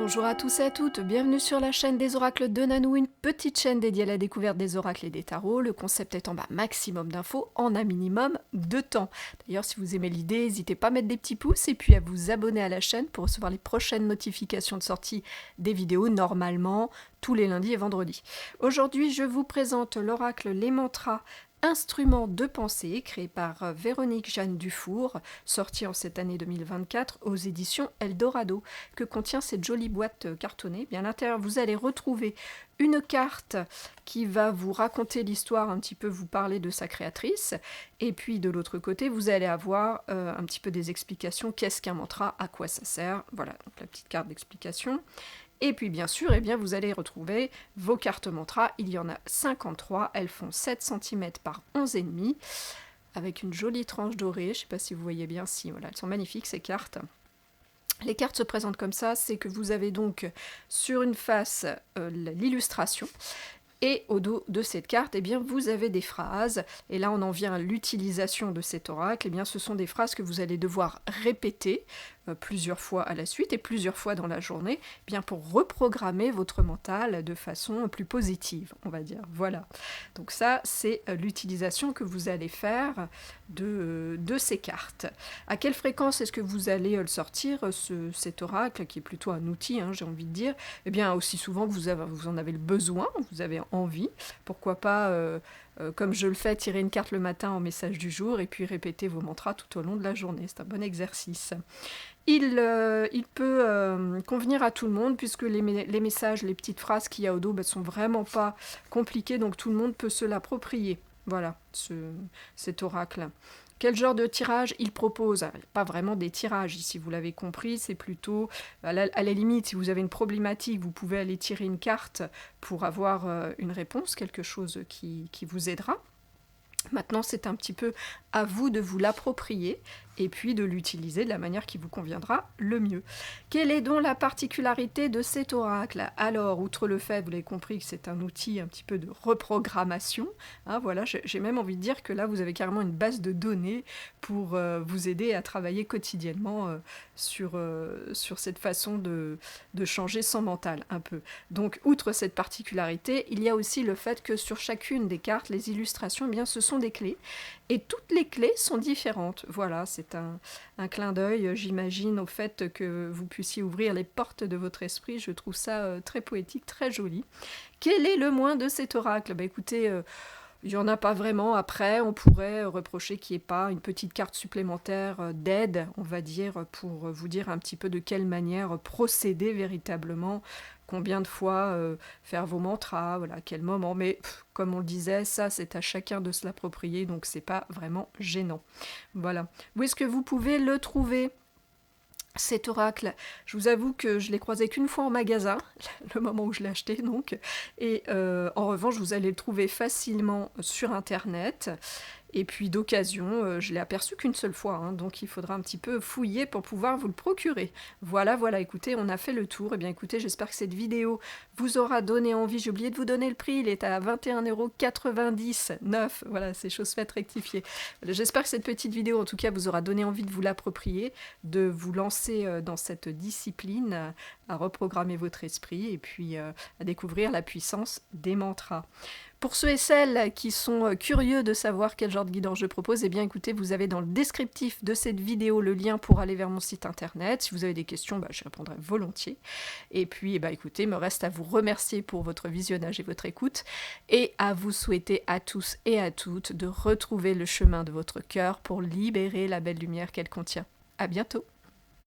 Bonjour à tous et à toutes, bienvenue sur la chaîne des oracles de Nanou, une petite chaîne dédiée à la découverte des oracles et des tarots. Le concept étant maximum d'infos en un minimum de temps. D'ailleurs, si vous aimez l'idée, n'hésitez pas à mettre des petits pouces et puis à vous abonner à la chaîne pour recevoir les prochaines notifications de sortie des vidéos, normalement tous les lundis et vendredis. Aujourd'hui, je vous présente l'oracle Les Mantras, instrument de pensée, créé par Véronique Jeanne Dufour, sorti en cette année 2024 aux éditions Eldorado. Que contient cette jolie boîte cartonnée? Bien, à l'intérieur, vous allez retrouver une carte qui va vous raconter l'histoire, un petit peu vous parler de sa créatrice, et puis de l'autre côté, vous allez avoir un petit peu des explications. Qu'est-ce qu'un mantra? À quoi ça sert? Voilà, donc la petite carte d'explication. Et puis bien sûr, vous allez retrouver vos cartes mantras. Il y en a 53, elles font 7 cm par 11,5, avec une jolie tranche dorée. Je ne sais pas si vous voyez bien, si voilà, elles sont magnifiques ces cartes. Les cartes se présentent comme ça, c'est que vous avez donc sur une face l'illustration, et au dos de cette carte, vous avez des phrases, et là on en vient à l'utilisation de cet oracle. Ce sont des phrases que vous allez devoir répéter plusieurs fois à la suite et plusieurs fois dans la journée, pour reprogrammer votre mental de façon plus positive, on va dire. Voilà. Donc ça, c'est l'utilisation que vous allez faire de ces cartes. À quelle fréquence est-ce que vous allez le sortir, cet oracle, qui est plutôt un outil, j'ai envie de dire? Aussi souvent que vous en avez le besoin, vous avez envie. Pourquoi pas, comme je le fais, tirer une carte le matin en message du jour et puis répéter vos mantras tout au long de la journée. C'est un bon exercice. Il peut convenir à tout le monde, puisque les messages, les petites phrases qu'il y a au dos sont vraiment pas compliquées, donc tout le monde peut se l'approprier. Voilà, cet oracle. Quel genre de tirage il propose? Pas vraiment des tirages ici, vous l'avez compris, c'est plutôt, à la limite, si vous avez une problématique, vous pouvez aller tirer une carte pour avoir une réponse, quelque chose qui vous aidera. Maintenant, c'est un petit peu à vous de vous l'approprier et puis de l'utiliser de la manière qui vous conviendra le mieux. Quelle est donc la particularité de cet oracle? Alors, outre le fait, vous l'avez compris, que c'est un outil un petit peu de reprogrammation, voilà, j'ai même envie de dire que là, vous avez carrément une base de données pour vous aider à travailler quotidiennement sur cette façon de changer son mental un peu. Donc, outre cette particularité, il y a aussi le fait que sur chacune des cartes, les illustrations, ce sont des clés, et toutes les clés sont différentes. Voilà, c'est un clin d'œil, j'imagine, au fait que vous puissiez ouvrir les portes de votre esprit. Je trouve ça très poétique, très joli. Quel est le moins de cet oracle? Écoutez, il n'y en a pas vraiment. Après, on pourrait reprocher qu'il n'y ait pas une petite carte supplémentaire d'aide, on va dire, pour vous dire un petit peu de quelle manière procéder véritablement, combien de fois faire vos mantras, voilà, à quel moment. Mais comme on le disait, ça c'est à chacun de se l'approprier, donc c'est pas vraiment gênant. Voilà. Où est-ce que vous pouvez le trouver, cet oracle? Je vous avoue que je l'ai croisé qu'une fois en magasin, le moment où je l'ai acheté donc, et en revanche vous allez le trouver facilement sur internet. Et puis d'occasion, je l'ai aperçu qu'une seule fois, donc il faudra un petit peu fouiller pour pouvoir vous le procurer. Voilà, écoutez, on a fait le tour. Écoutez, j'espère que cette vidéo vous aura donné envie. J'ai oublié de vous donner le prix, il est à 21,99 €. Voilà, c'est chose faite, rectifiée. J'espère que cette petite vidéo, en tout cas, vous aura donné envie de vous l'approprier, de vous lancer dans cette discipline, à reprogrammer votre esprit et puis à découvrir la puissance des mantras. Pour ceux et celles qui sont curieux de savoir quel genre de guidance je propose, écoutez, vous avez dans le descriptif de cette vidéo le lien pour aller vers mon site internet. Si vous avez des questions, je répondrai volontiers. Et puis, écoutez, il me reste à vous remercier pour votre visionnage et votre écoute, et à vous souhaiter à tous et à toutes de retrouver le chemin de votre cœur pour libérer la belle lumière qu'elle contient. À bientôt!